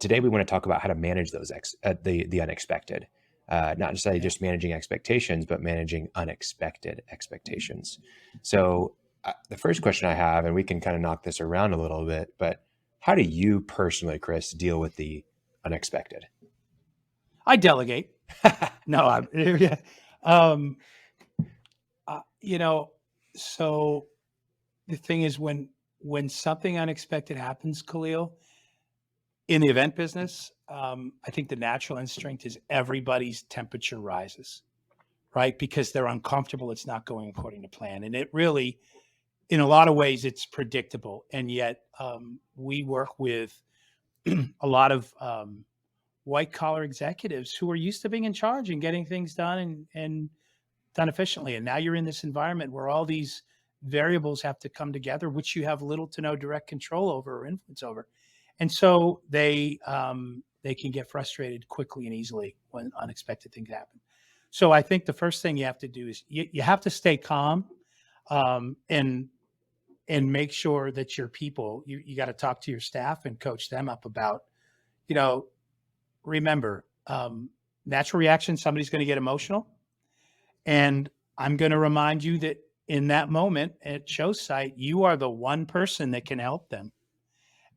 Today, we want to talk about how to manage those the unexpected, not necessarily Yeah. just managing expectations, but managing unexpected expectations. So, the first question I have, and we can kind of knock this around a little bit, but how do you personally, Chris, deal with the unexpected? I delegate. No, I'm yeah. Um, you know, so the thing is when something unexpected happens, Khalil, in the event business, I think the natural instinct is everybody's temperature rises, right? Because they're uncomfortable. It's not going according to plan, and it really, in a lot of ways, it's predictable. And yet, we work with a lot of white collar executives who are used to being in charge and getting things done and done efficiently. And now you're in this environment where all these variables have to come together, which you have little to no direct control over or influence over. And so they can get frustrated quickly and easily when unexpected things happen. So I think the first thing you have to do is you have to stay calm, um, and and make sure that your people you got to talk to your staff and coach them up about, you know, remember, natural reaction, somebody's going to get emotional. And I'm going to remind you that in that moment at show site, you are the one person that can help them.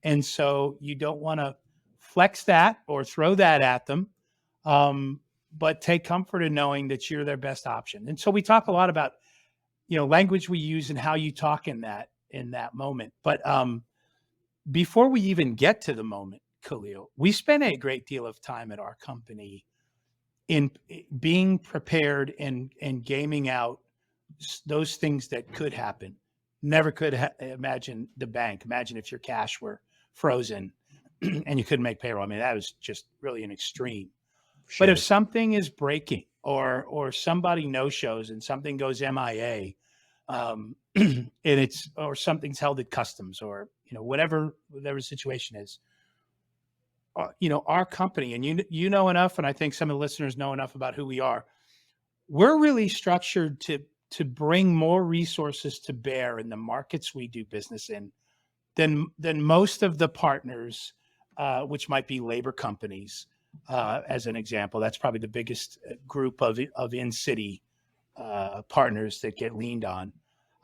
And so you don't want to flex that or throw that at them, um, but take comfort in knowing that you're their best option. And so we talk a lot about, language we use and how you talk in that moment. But before we even get to the moment, Khalil, we spend a great deal of time at our company in being prepared and gaming out those things that could happen. Never could imagine the bank. Imagine if your cash were frozen and you couldn't make payroll. I mean, that was just really an extreme. But if Sure. something is breaking or somebody no shows and something goes MIA, and it's or something's held at customs or whatever the situation is, our company, and you know enough, and I think some of the listeners know enough about who we are. We're really structured to bring more resources to bear in the markets we do business in than most of the partners, which might be labor companies, as an example. That's probably the biggest group of in city partners that get leaned on.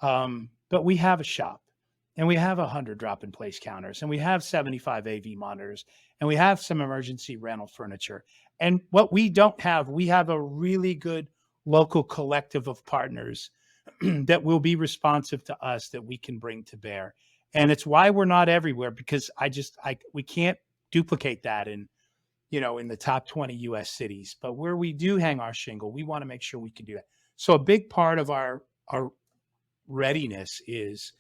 But we have a shop, and we have 100 drop in place counters, and we have 75 AV monitors, and we have some emergency rental furniture. And what we don't have, we have a really good local collective of partners that will be responsive to us that we can bring to bear. And it's why we're not everywhere, because we can't duplicate that in the top 20 US cities. But where we do hang our shingle, we want to make sure we can do that. So a big part of our readiness is,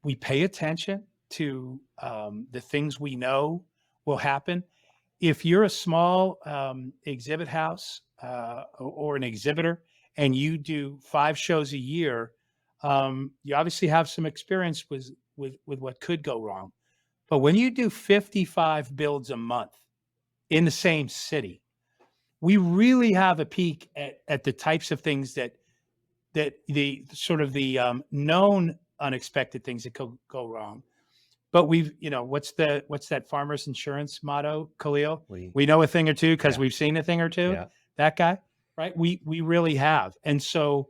we pay attention to the things we know will happen. If you're a small exhibit house or an exhibitor and you do 5 shows a year, you obviously have some experience with what could go wrong. But when you do 55 builds a month in the same city, we really have a peek at the types of things that the sort of the known unexpected things that could go wrong. But what's that farmers insurance motto, Khalil? We, We know a thing or two because yeah, we've seen a thing or two. yeah. That guy, right? We really have, and so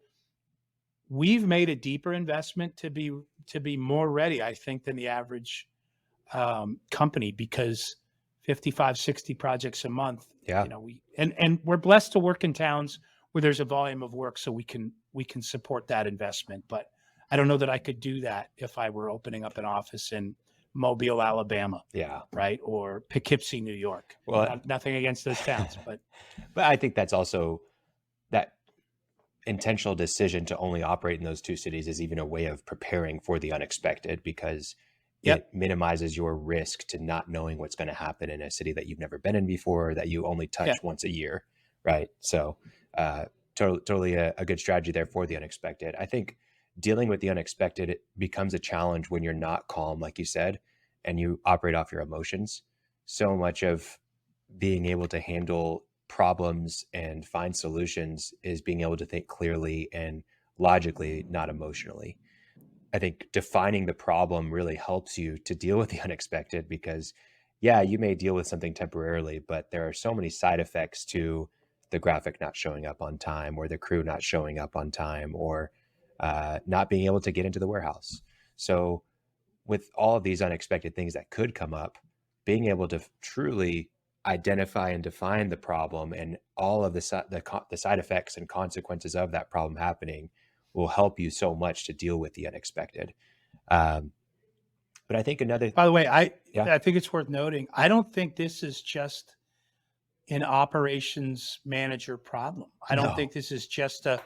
we've made a deeper investment to be more ready, I think, than the average company, because 55, 60 projects a month. Yeah. And we're blessed to work in towns where there's a volume of work, so we can support that investment. But I don't know that I could do that if I were opening up an office in Mobile, Alabama, Yeah. right, or Poughkeepsie, New York. Well, Nothing against those towns, but but I think that's also that intentional decision to only operate in those two cities is even a way of preparing for the unexpected, because it yep, minimizes your risk to not knowing what's going to happen in a city that you've never been in before, that you only yeah, touch once a year, right? So, uh, totally a good strategy there for the unexpected. I think dealing with the unexpected, it becomes a challenge when you're not calm, like you said, and you operate off your emotions. So much of being able to handle problems and find solutions is being able to think clearly and logically, not emotionally. I think defining the problem really helps you to deal with the unexpected, because yeah, you may deal with something temporarily, but there are so many side effects to the graphic not showing up on time, or the crew not showing up on time, or not being able to get into the warehouse. So, with all of these unexpected things that could come up, being able to truly identify and define the problem and all of the side effects and consequences of that problem happening will help you so much to deal with the unexpected. Um, but I think another, By the way, yeah, I think it's worth noting. I don't think this is just an operations manager problem. I don't think no, this is just a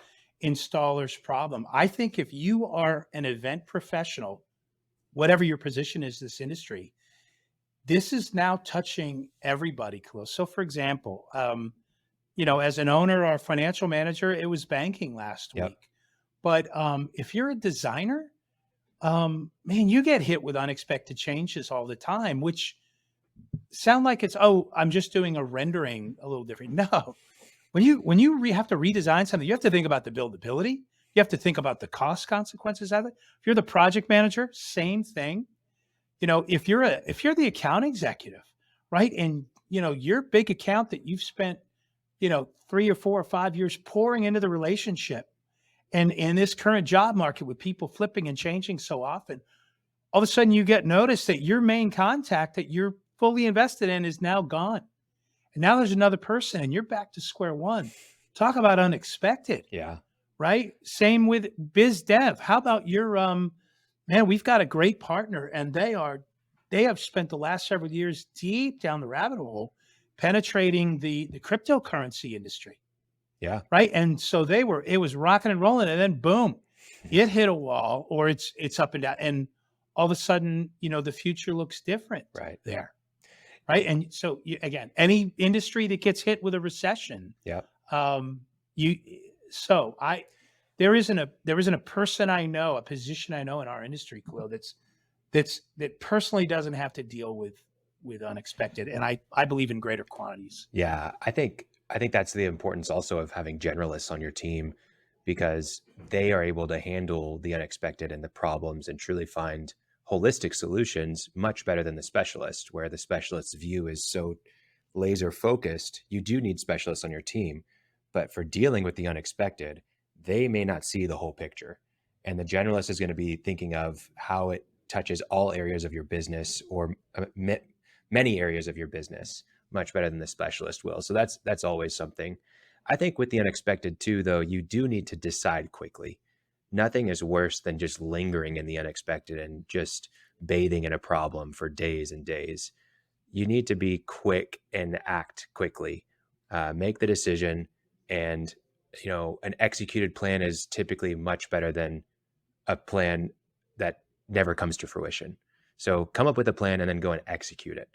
installer's problem. I think if you are an event professional, whatever your position is in this industry, this is now touching everybody, Khalil. So, for example, as an owner or financial manager, it was banking last yep, week. But if you're a designer, man, you get hit with unexpected changes all the time, which sound like it's, oh, I'm just doing a rendering a little different. No, when you have to redesign something, you have to think about the buildability. You have to think about the cost consequences of it. If you're the project manager, same thing. If you're the account executive, right, and your big account that you've spent 3 or 4 or 5 years pouring into the relationship, and in this current job market with people flipping and changing so often, all of a sudden you get notice that your main contact that you're fully invested in is now gone. And now there's another person and you're back to square one. Talk about unexpected, yeah, right? Same with biz dev. How about your man, we've got a great partner and they have spent the last several years deep down the rabbit hole penetrating the cryptocurrency industry, yeah, right? And so it was rocking and rolling, and then boom, it hit a wall, or it's up and down, and all of a sudden, the future looks different right, there, right? And so again, any industry that gets hit with a recession, yep, um, you so I there isn't a person I know, a position I know in our industry, Khalil, that personally doesn't have to deal with unexpected, and I believe in greater quantities. yeah. I think that's the importance also of having generalists on your team, because they are able to handle the unexpected and the problems and truly find holistic solutions much better than the specialist, where the specialist's view is so laser focused. You do need specialists on your team, but for dealing with the unexpected, they may not see the whole picture. And the generalist is going to be thinking of how it touches all areas of your business, or many areas of your business, much better than the specialist will. So that's always something. I think with the unexpected too, though, you do need to decide quickly. Nothing is worse than just lingering in the unexpected and just bathing in a problem for days and days. You need to be quick and act quickly. Make the decision, and an executed plan is typically much better than a plan that never comes to fruition. So come up with a plan and then go and execute it.